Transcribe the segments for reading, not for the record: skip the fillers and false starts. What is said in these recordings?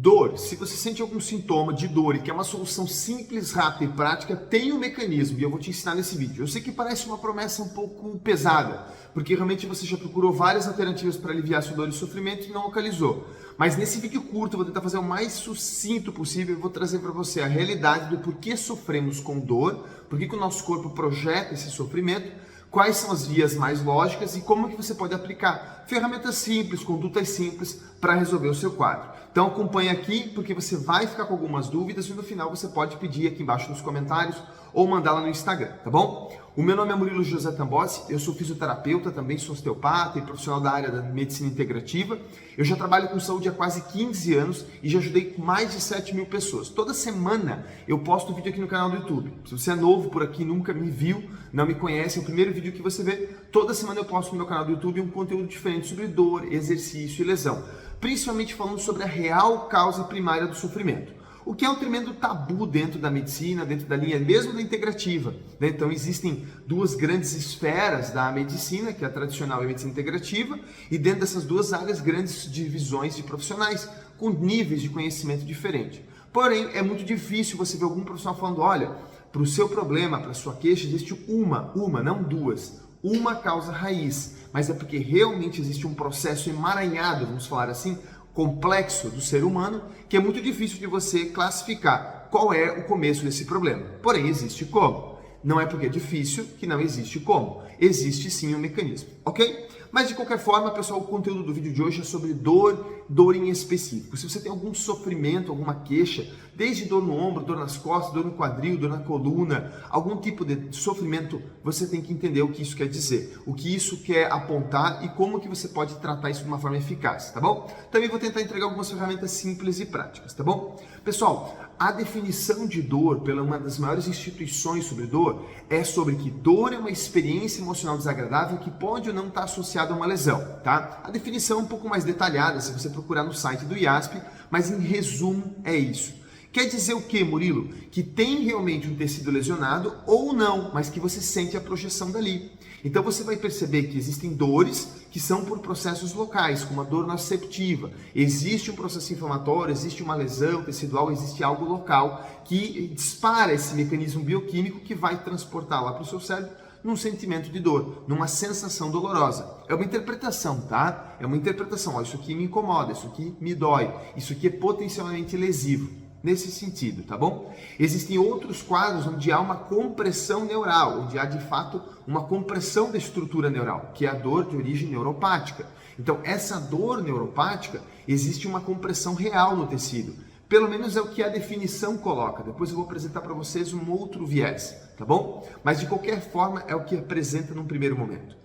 Dor. Se você sente algum sintoma de dor e quer uma solução simples, rápida e prática, tem um mecanismo e eu vou te ensinar nesse vídeo. Eu sei que parece uma promessa um pouco pesada, porque realmente você já procurou várias alternativas para aliviar sua dor e sofrimento e não localizou. Mas nesse vídeo curto eu vou tentar fazer o mais sucinto possível e vou trazer para você a realidade do porquê sofremos com dor, porquê que o nosso corpo projeta esse sofrimento, quais são as vias mais lógicas e como que você pode aplicar ferramentas simples, condutas simples para resolver o seu quadro. Então acompanhe aqui porque você vai ficar com algumas dúvidas e no final você pode pedir aqui embaixo nos comentários ou mandar lá no Instagram, tá bom? O meu nome é Murilo José Tambossi, eu sou fisioterapeuta, também sou osteopata e profissional da área da medicina integrativa. Eu já trabalho com saúde há quase 15 anos e já ajudei mais de 7.000 pessoas. Toda semana eu posto vídeo aqui no canal do YouTube. Se você é novo por aqui, nunca me viu, não me conhece, é o primeiro vídeo que você vê. Toda semana eu posto no meu canal do YouTube um conteúdo diferente sobre dor, exercício e lesão. Principalmente falando sobre a real causa primária do sofrimento. O que é um tremendo tabu dentro da medicina, dentro da linha mesmo da integrativa, né? Então existem duas grandes esferas da medicina, que é a tradicional e a medicina integrativa, e dentro dessas duas áreas, grandes divisões de profissionais, com níveis de conhecimento diferentes. Porém, é muito difícil você ver algum profissional falando, olha, para o seu problema, para a sua queixa, existe uma, não duas, uma causa raiz, mas é porque realmente existe um processo emaranhado, vamos falar assim, complexo do ser humano, que é muito difícil de você classificar qual é o começo desse problema. Porém, existe como. Não é porque é difícil que não existe como. Existe sim um mecanismo, ok? Mas de qualquer forma, pessoal, o conteúdo do vídeo de hoje é sobre dor em específico. Se você tem algum sofrimento, alguma queixa, desde dor no ombro, dor nas costas, dor no quadril, dor na coluna, algum tipo de sofrimento, você tem que entender o que isso quer dizer, o que isso quer apontar e como que você pode tratar isso de uma forma eficaz, tá bom? Também vou tentar entregar algumas ferramentas simples e práticas, tá bom? Pessoal, a definição de dor pela uma das maiores instituições sobre dor é sobre que dor é uma experiência emocional desagradável que pode ou não estar associada a uma lesão, tá? A definição é um pouco mais detalhada se você procurar no site do IASP, mas em resumo é isso. Quer dizer o que, Murilo? Que tem realmente um tecido lesionado ou não, mas que você sente a projeção dali. Então você vai perceber que existem dores que são por processos locais, como a dor nociceptiva. Existe um processo inflamatório, existe uma lesão tecidual, existe algo local que dispara esse mecanismo bioquímico que vai transportar lá para o seu cérebro num sentimento de dor, numa sensação dolorosa. É uma interpretação, tá? É uma interpretação. Ó, isso aqui me incomoda, isso aqui me dói, isso aqui é potencialmente lesivo. Nesse sentido, tá bom? Existem outros quadros onde há uma compressão neural, onde há de fato uma compressão da estrutura neural, que é a dor de origem neuropática. Então, essa dor neuropática, existe uma compressão real no tecido. Pelo menos é o que a definição coloca. Depois eu vou apresentar para vocês um outro viés, tá bom? Mas de qualquer forma é o que apresenta num primeiro momento.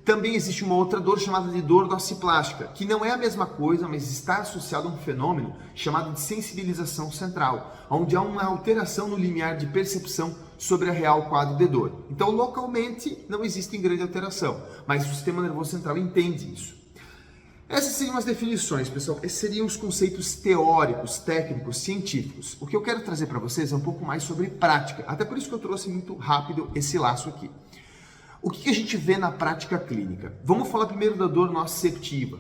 Também existe uma outra dor chamada de dor nociplástica, que não é a mesma coisa, mas está associada a um fenômeno chamado de sensibilização central, onde há uma alteração no limiar de percepção sobre a real quadro de dor. Então, localmente, não existe grande alteração, mas o sistema nervoso central entende isso. Essas seriam as definições, pessoal. Esses seriam os conceitos teóricos, técnicos, científicos. O que eu quero trazer para vocês é um pouco mais sobre prática, até por isso que eu trouxe muito rápido esse laço aqui. O que a gente vê na prática clínica? Vamos falar primeiro da dor nociceptiva.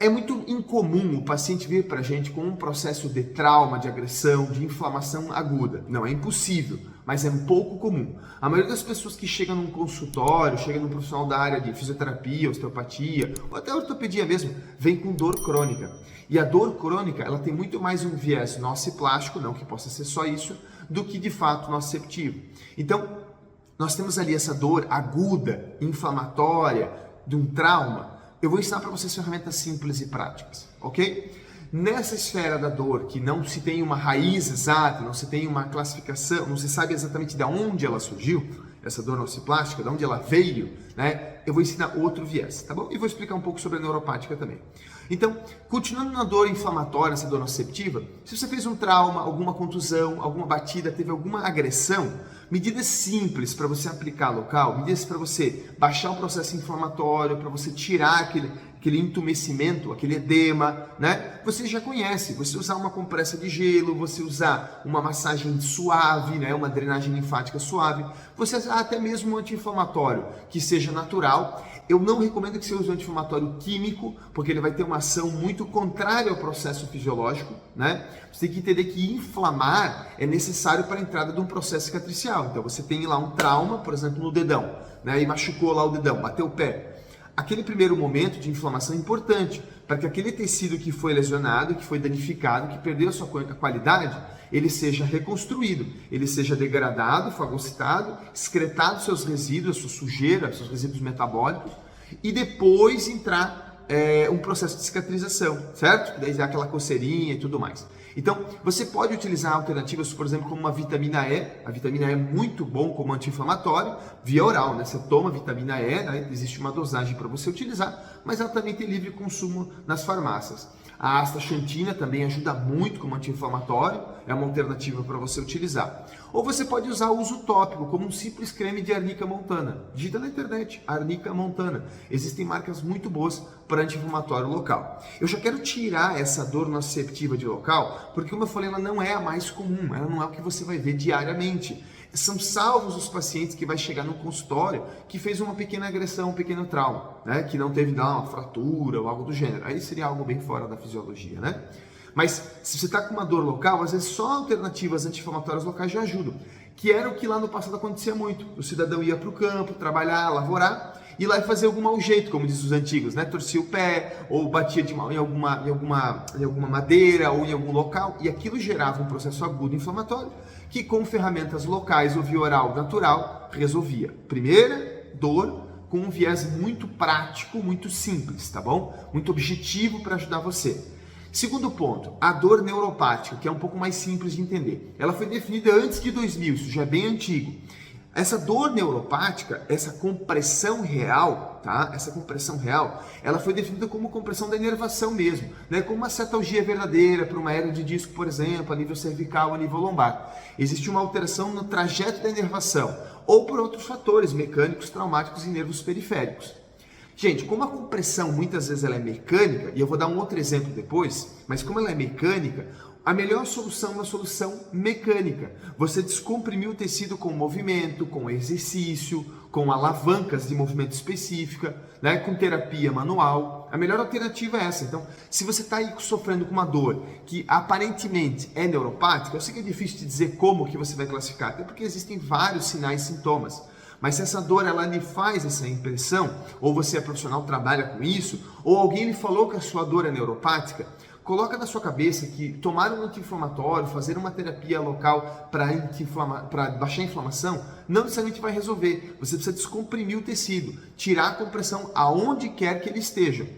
É muito incomum o paciente vir para a gente com um processo de trauma, de agressão, de inflamação aguda. Não é impossível, mas é um pouco comum. A maioria das pessoas que chegam num consultório, chega num profissional da área de fisioterapia, osteopatia, ou até ortopedia mesmo, vem com dor crônica. E a dor crônica, ela tem muito mais um viés nociplástico, não que possa ser só isso, do que de fato nociceptivo. Então, nós temos ali essa dor aguda, inflamatória, de um trauma. Eu vou ensinar para vocês ferramentas simples e práticas, ok? Nessa esfera da dor, que não se tem uma raiz exata, não se tem uma classificação, não se sabe exatamente de onde ela surgiu, essa dor nociplástica, de onde ela veio, né? Eu vou ensinar outro viés, tá bom? E vou explicar um pouco sobre a neuropática também. Então, continuando na dor inflamatória, essa dor nociceptiva, se você fez um trauma, alguma contusão, alguma batida, teve alguma agressão, medidas simples para você aplicar local, medidas para você baixar o processo inflamatório, para você tirar aquele entumecimento, aquele edema, né? Você já conhece, você usar uma compressa de gelo, você usar uma massagem suave, né? Uma drenagem linfática suave, você usar até mesmo um anti-inflamatório que seja natural. Eu não recomendo que você use um anti-inflamatório químico, porque ele vai ter uma ação muito contrária ao processo fisiológico, né? Você tem que entender que inflamar é necessário para a entrada de um processo cicatricial. Então você tem lá um trauma, por exemplo, no dedão, né? E machucou lá o dedão, bateu o pé. Aquele primeiro momento de inflamação é importante para que aquele tecido que foi lesionado, que foi danificado, que perdeu a sua qualidade, ele seja reconstruído, ele seja degradado, fagocitado, excretado seus resíduos, a sua sujeira, seus resíduos metabólicos, e depois entrar um processo de cicatrização, certo? Daí dá aquela coceirinha e tudo mais. Então, você pode utilizar alternativas, por exemplo, como uma vitamina E. A vitamina E é muito bom como anti-inflamatório, via oral, né? Você toma vitamina E, né? Existe uma dosagem para você utilizar, mas ela também tem livre consumo nas farmácias. A astaxantina também ajuda muito como anti-inflamatório, é uma alternativa para você utilizar. Ou você pode usar o uso tópico, como um simples creme de arnica montana. Digita na internet, arnica montana. Existem marcas muito boas para anti-inflamatório local. Eu já quero tirar essa dor nociceptiva de local, porque como eu falei, ela não é a mais comum, ela não é o que você vai ver diariamente. São salvos os pacientes que vai chegar no consultório que fez uma pequena agressão, um pequeno trauma, né? Que não teve uma fratura ou algo do gênero. Aí seria algo bem fora da fisiologia, né? Mas se você está com uma dor local, às vezes só alternativas anti-inflamatórias locais já ajudam. Que era o que lá no passado acontecia muito. O cidadão ia para o campo, trabalhar, lavourar, e lá fazer algum mau jeito, como diz os antigos, né? Torcia o pé, ou batia em alguma madeira, ou em algum local, e aquilo gerava um processo agudo inflamatório, que com ferramentas locais ou via oral natural, resolvia. Primeira, dor, com um viés muito prático, muito simples, tá bom? Muito objetivo para ajudar você. Segundo ponto, a dor neuropática, que é um pouco mais simples de entender. Ela foi definida antes de 2000, isso já é bem antigo. Essa dor neuropática, essa compressão real, tá? Essa compressão real, ela foi definida como compressão da inervação mesmo, né? Como uma cetalgia verdadeira para uma hernia de disco, por exemplo, a nível cervical, a nível lombar. Existe uma alteração no trajeto da inervação, ou por outros fatores mecânicos, traumáticos e nervos periféricos. Gente, como a compressão muitas vezes ela é mecânica, e eu vou dar um outro exemplo depois, mas como ela é mecânica, a melhor solução é uma solução mecânica. Você descomprimir o tecido com movimento, com exercício, com alavancas de movimento específica, né, com terapia manual. A melhor alternativa é essa. Então, se você está aí sofrendo com uma dor que aparentemente é neuropática, eu sei que é difícil de dizer como que você vai classificar, até porque existem vários sinais e sintomas. Mas se essa dor ela lhe faz essa impressão, ou você é profissional, trabalha com isso, ou alguém lhe falou que a sua dor é neuropática, coloca na sua cabeça que tomar um anti-inflamatório, fazer uma terapia local para baixar a inflamação, não necessariamente vai resolver. Você precisa descomprimir o tecido, tirar a compressão aonde quer que ele esteja.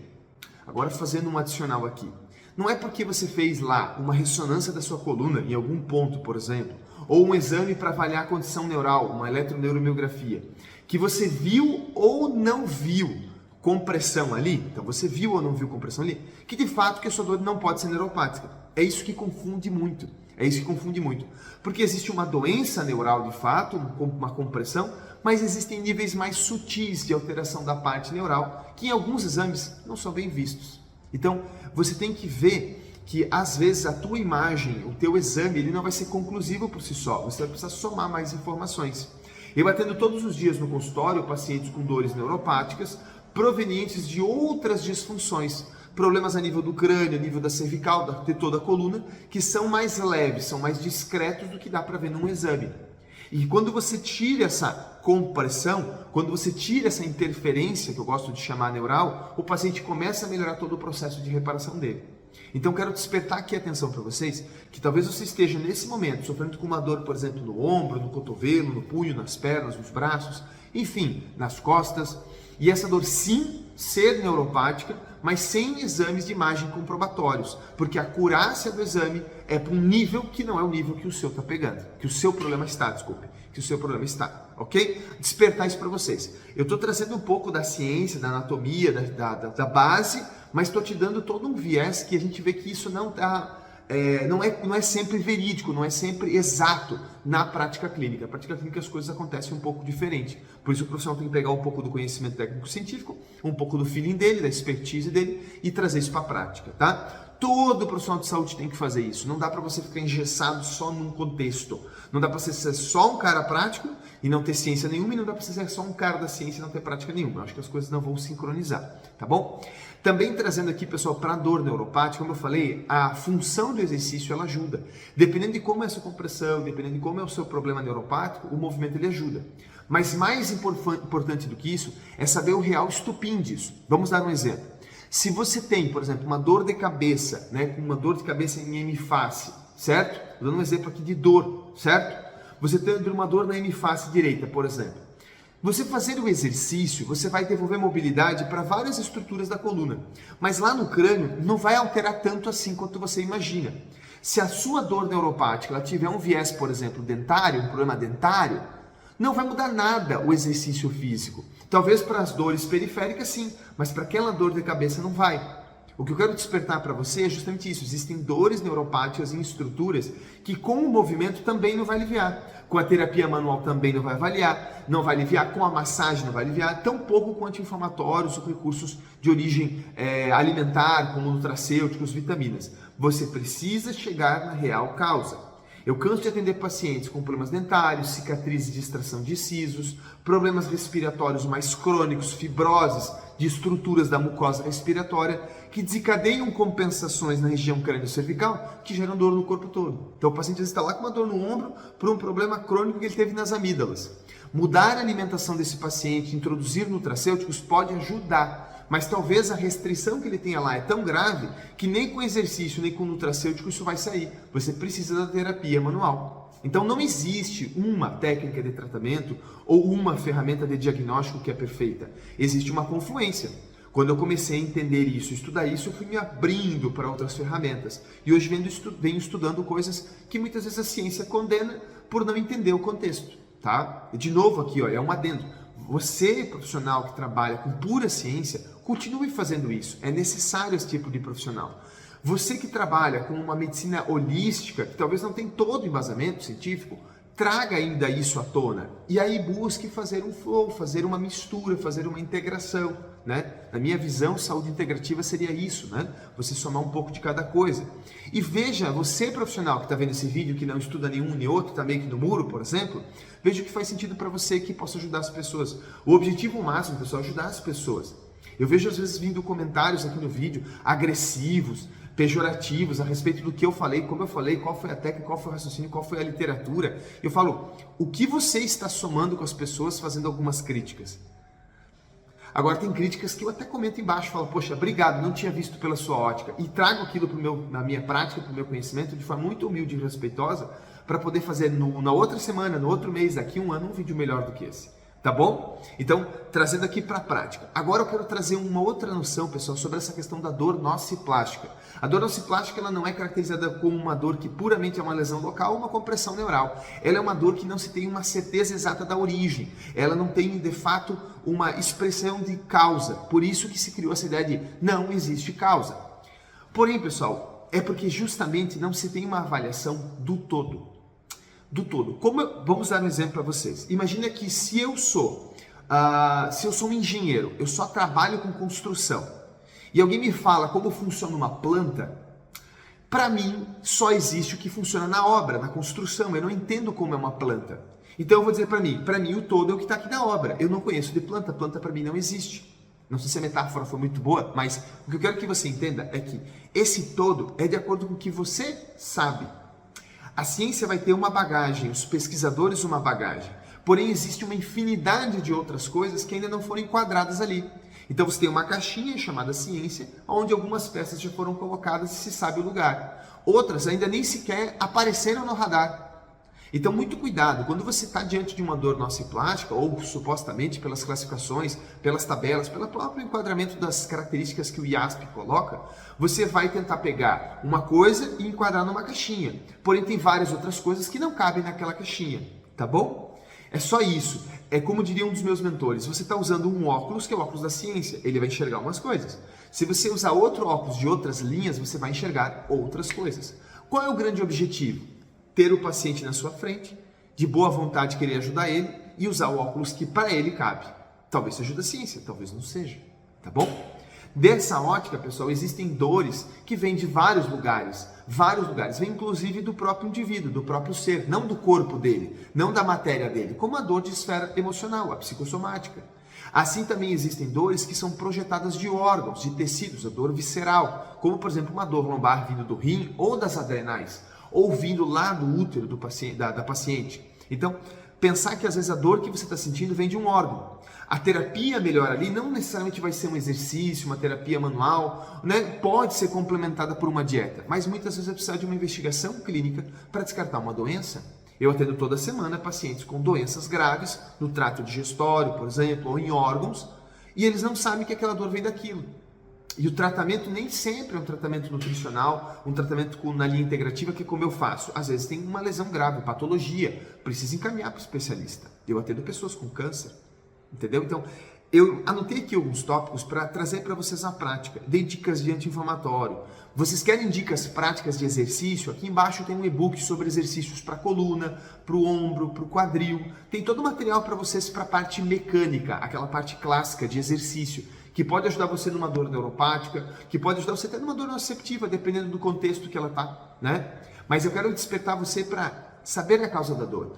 Agora, fazendo um adicional aqui. Não é porque você fez lá uma ressonância da sua coluna, em algum ponto, por exemplo, ou um exame para avaliar a condição neural, uma eletroneuromiografia, que você viu ou não viu compressão ali, então você viu ou não viu compressão ali, que de fato que a sua dor não pode ser neuropática. É isso que confunde muito, porque existe uma doença neural de fato, uma compressão, mas existem níveis mais sutis de alteração da parte neural, que em alguns exames não são bem vistos. Então, você tem que ver que às vezes a tua imagem, o teu exame, ele não vai ser conclusivo por si só, você vai precisar somar mais informações. Eu atendo todos os dias no consultório pacientes com dores neuropáticas, provenientes de outras disfunções, problemas a nível do crânio, a nível da cervical, de toda a coluna, que são mais leves, são mais discretos do que dá para ver num exame. E quando você tira essa compressão, quando você tira essa interferência, que eu gosto de chamar neural, o paciente começa a melhorar todo o processo de reparação dele. Então quero despertar aqui a atenção para vocês, que talvez você esteja nesse momento sofrendo com uma dor, por exemplo, no ombro, no cotovelo, no punho, nas pernas, nos braços, enfim, nas costas, e essa dor sim ser neuropática, mas sem exames de imagem comprobatórios, porque a acurácia do exame é para um nível que não é o nível que o seu está pegando, que o seu problema está, ok? Despertar isso para vocês. Eu estou trazendo um pouco da ciência, da anatomia, da base, mas estou te dando todo um viés que a gente vê que isso não é sempre verídico, não é sempre exato na prática clínica. Na prática clínica as coisas acontecem um pouco diferente. Por isso o profissional tem que pegar um pouco do conhecimento técnico-científico, um pouco do feeling dele, da expertise dele e trazer isso para a prática, tá? Todo profissional de saúde tem que fazer isso. Não dá para você ficar engessado só num contexto. Não dá para você ser só um cara prático e não ter ciência nenhuma, e não dá para você ser só um cara da ciência e não ter prática nenhuma. Eu acho que as coisas não vão sincronizar, tá bom? Também trazendo aqui, pessoal, para a dor neuropática, como eu falei, a função do exercício ela ajuda. Dependendo de como é a sua compressão, dependendo de como é o seu problema neuropático, o movimento ele ajuda. Mas mais importante do que isso é saber o real estupim disso. Vamos dar um exemplo. Se você tem, por exemplo, uma dor de cabeça, né, uma dor de cabeça em hemifácie, certo? Estou dando um exemplo aqui de dor, certo? Você tem uma dor na hemifácie direita, por exemplo. Você fazer o exercício, você vai devolver mobilidade para várias estruturas da coluna, mas lá no crânio não vai alterar tanto assim quanto você imagina. Se a sua dor neuropática ela tiver um viés, por exemplo, dentário, um problema dentário, não vai mudar nada o exercício físico. Talvez para as dores periféricas sim, mas para aquela dor de cabeça não vai. O que eu quero despertar para você é justamente isso. Existem dores neuropáticas em estruturas que com o movimento também não vai aliviar. Com a terapia manual também não vai aliviar, com a massagem não vai aliviar, tão pouco com anti-inflamatórios ou recursos de origem alimentar, como nutracêuticos, vitaminas. Você precisa chegar na real causa. Eu canso de atender pacientes com problemas dentários, cicatrizes de extração de sisos, problemas respiratórios mais crônicos, fibroses de estruturas da mucosa respiratória, que desencadeiam compensações na região crânio-cervical que geram dor no corpo todo. Então o paciente está lá com uma dor no ombro por um problema crônico que ele teve nas amígdalas. Mudar a alimentação desse paciente, introduzir nutracêuticos pode ajudar, mas talvez a restrição que ele tenha lá é tão grave que nem com exercício, nem com nutracêutico isso vai sair. Você precisa da terapia manual. Então não existe uma técnica de tratamento ou uma ferramenta de diagnóstico que é perfeita. Existe uma confluência. Quando eu comecei a entender isso, estudar isso, eu fui me abrindo para outras ferramentas. E hoje venho estudando coisas que muitas vezes a ciência condena por não entender o contexto. Tá? E de novo aqui, ó, é um adendo. Você, profissional que trabalha com pura ciência, continue fazendo isso. É necessário esse tipo de profissional. Você que trabalha com uma medicina holística, que talvez não tem todo o embasamento científico, traga ainda isso à tona. E aí busque fazer um flow, fazer uma mistura, fazer uma integração. Né? Na minha visão, saúde integrativa seria isso, né? Você somar um pouco de cada coisa. E veja, você profissional que está vendo esse vídeo, que não estuda nenhum nem outro, está meio que no muro, por exemplo, veja o que faz sentido para você, que possa ajudar as pessoas. O objetivo máximo, pessoal, é ajudar as pessoas. Eu vejo às vezes vindo comentários aqui no vídeo, agressivos, pejorativos a respeito do que eu falei, como eu falei, qual foi a técnica, qual foi o raciocínio, qual foi a literatura. Eu falo, o que você está somando com as pessoas fazendo algumas críticas? Agora tem críticas que eu até comento embaixo, falo, poxa, obrigado, não tinha visto pela sua ótica. E trago aquilo na minha prática, para o meu conhecimento, de forma muito humilde e respeitosa, para poder fazer na outra semana, no outro mês, daqui a um ano, um vídeo melhor do que esse. Tá bom? Então, trazendo aqui para a prática. Agora eu quero trazer uma outra noção, pessoal, sobre essa questão da dor nociplástica. A dor nociplástica ela não é caracterizada como uma dor que puramente é uma lesão local ou uma compressão neural. Ela é uma dor que não se tem uma certeza exata da origem. Ela não tem, de fato, uma expressão de causa. Por isso que se criou essa ideia de não existe causa. Porém, pessoal, é porque justamente não se tem uma avaliação do todo. Vamos dar um exemplo para vocês. Imagina que se eu sou um engenheiro, eu só trabalho com construção, e alguém me fala como funciona uma planta, para mim só existe o que funciona na obra, na construção. Eu não entendo como é uma planta. Então eu vou dizer para mim o todo é o que está aqui na obra. Eu não conheço de planta para mim não existe. Não sei se a metáfora foi muito boa, mas o que eu quero que você entenda é que esse todo é de acordo com o que você sabe. A ciência vai ter uma bagagem, os pesquisadores uma bagagem, porém existe uma infinidade de outras coisas que ainda não foram enquadradas ali. Então você tem uma caixinha chamada ciência, onde algumas peças já foram colocadas e se sabe o lugar. Outras ainda nem sequer apareceram no radar. Então muito cuidado, quando você está diante de uma dor nociplástica, ou supostamente pelas classificações, pelas tabelas, pelo próprio enquadramento das características que o IASP coloca, você vai tentar pegar uma coisa e enquadrar numa caixinha. Porém tem várias outras coisas que não cabem naquela caixinha, tá bom? É só isso. É como diria um dos meus mentores, você está usando um óculos, que é o óculos da ciência, ele vai enxergar umas coisas. Se você usar outro óculos de outras linhas, você vai enxergar outras coisas. Qual é o grande objetivo? Ter o paciente na sua frente, de boa vontade querer ajudar ele e usar o óculos que para ele cabe. Talvez seja da ciência, talvez não seja, tá bom? Dessa ótica, pessoal, existem dores que vêm de vários lugares, vêm inclusive do próprio indivíduo, do próprio ser, não do corpo dele, não da matéria dele, como a dor de esfera emocional, a psicossomática. Assim também existem dores que são projetadas de órgãos, de tecidos, a dor visceral, como por exemplo uma dor lombar vindo do rim ou das adrenais, ou vindo lá do útero do paciente, da paciente. Então, pensar que às vezes a dor que você está sentindo vem de um órgão. A terapia melhor ali não necessariamente vai ser um exercício, uma terapia manual, né? Pode ser complementada por uma dieta, mas muitas vezes é precisar de uma investigação clínica para descartar uma doença. Eu atendo toda semana pacientes com doenças graves no trato digestório, por exemplo, ou em órgãos, e eles não sabem que aquela dor vem daquilo. E o tratamento nem sempre é um tratamento nutricional, um tratamento na linha integrativa, que é como eu faço. Às vezes tem uma lesão grave, patologia, precisa encaminhar para o especialista. Eu atendo pessoas com câncer, entendeu? Então, eu anotei aqui alguns tópicos para trazer para vocês a prática. Dei dicas de anti-inflamatório. Vocês querem dicas práticas de exercício? Aqui embaixo tem um e-book sobre exercícios para a coluna, para o ombro, para o quadril. Tem todo o material para vocês para a parte mecânica, aquela parte clássica de exercício, que pode ajudar você numa dor neuropática, que pode ajudar você até numa dor nociceptiva, dependendo do contexto que ela está, né? Mas eu quero despertar você para saber a causa da dor,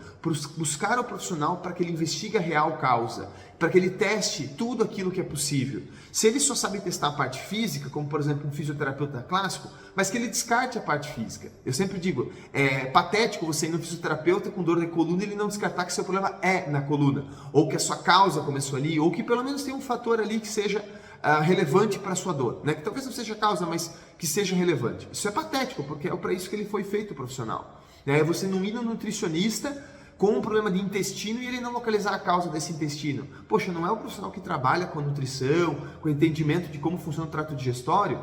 buscar o profissional para que ele investigue a real causa, para que ele teste tudo aquilo que é possível. Se ele só sabe testar a parte física, como por exemplo um fisioterapeuta clássico, mas que ele descarte a parte física. Eu sempre digo, é patético você ir no fisioterapeuta com dor na coluna e ele não descartar que seu problema é na coluna, ou que a sua causa começou ali, ou que pelo menos tem um fator ali que seja relevante para a sua dor, né? Que talvez não seja a causa, mas que seja relevante. Isso é patético, porque é para isso que ele foi feito, o profissional. É você não ir no nutricionista com um problema de intestino e ele não localizar a causa desse intestino. Poxa, não é o profissional que trabalha com a nutrição, com o entendimento de como funciona o trato digestório?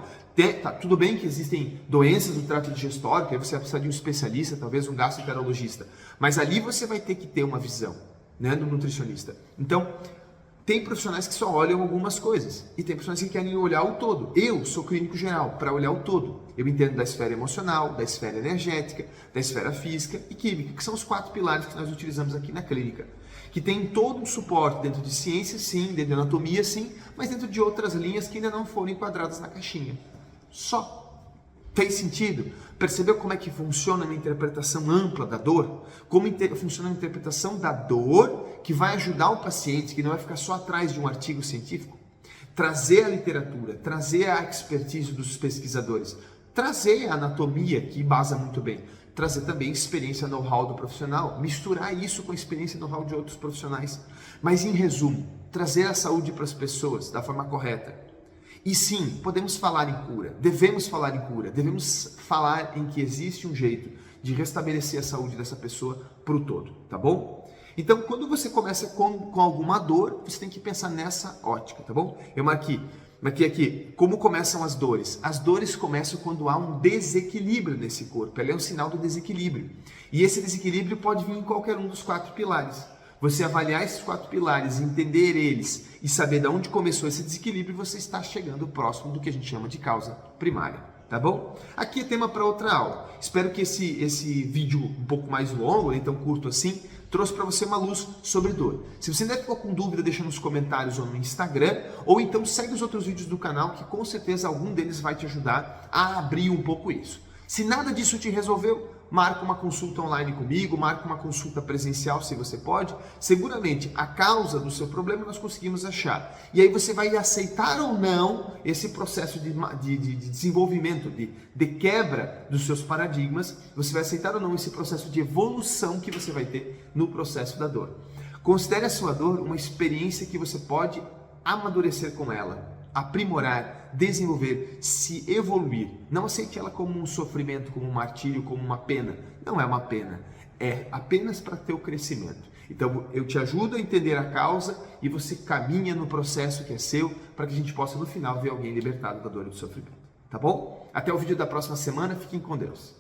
Tá, tudo bem que existem doenças do trato digestório, que aí você vai precisar de um especialista, talvez um gastroenterologista, mas ali você vai ter que ter uma visão, né, do nutricionista. Então, tem profissionais que só olham algumas coisas e tem profissionais que querem olhar o todo. Eu sou clínico geral para olhar o todo. Eu entendo da esfera emocional, da esfera energética, da esfera física e química, que são os 4 pilares que nós utilizamos aqui na clínica. Que tem todo um suporte dentro de ciência, sim, dentro de anatomia, sim, mas dentro de outras linhas que ainda não foram enquadradas na caixinha. Só. Fez sentido? Percebeu como é que funciona a interpretação ampla da dor? Como funciona a interpretação da dor que vai ajudar o paciente, que não vai ficar só atrás de um artigo científico? Trazer a literatura, trazer a expertise dos pesquisadores, trazer a anatomia, que embasa muito bem, trazer também experiência, know-how do profissional, misturar isso com a experiência e know-how de outros profissionais. Mas, em resumo, trazer a saúde para as pessoas da forma correta. E sim, podemos falar em cura, devemos falar em que existe um jeito de restabelecer a saúde dessa pessoa para o todo, tá bom? Então, quando você começa com alguma dor, você tem que pensar nessa ótica, tá bom? Eu marquei aqui, como começam as dores? As dores começam quando há um desequilíbrio nesse corpo, ela é um sinal do desequilíbrio. E esse desequilíbrio pode vir em qualquer um dos 4 pilares. Você avaliar esses 4 pilares, entender eles e saber de onde começou esse desequilíbrio, você está chegando próximo do que a gente chama de causa primária, tá bom? Aqui é tema para outra aula. Espero que esse vídeo um pouco mais longo, nem tão curto assim, trouxe para você uma luz sobre dor. Se você ainda ficou com dúvida, deixa nos comentários ou no Instagram, ou então segue os outros vídeos do canal, que com certeza algum deles vai te ajudar a abrir um pouco isso. Se nada disso te resolveu, marca uma consulta online comigo, marca uma consulta presencial se você pode. Seguramente a causa do seu problema nós conseguimos achar. E aí você vai aceitar ou não esse processo de desenvolvimento, de quebra dos seus paradigmas. Você vai aceitar ou não esse processo de evolução que você vai ter no processo da dor. Considere a sua dor uma experiência que você pode amadurecer com ela, aprimorar, desenvolver, se evoluir. Não aceite ela como um sofrimento, como um martírio, como uma pena. Não é uma pena, é apenas para teu crescimento. Então eu te ajudo a entender a causa e você caminha no processo que é seu para que a gente possa no final ver alguém libertado da dor e do sofrimento. Tá bom? Até o vídeo da próxima semana, fiquem com Deus.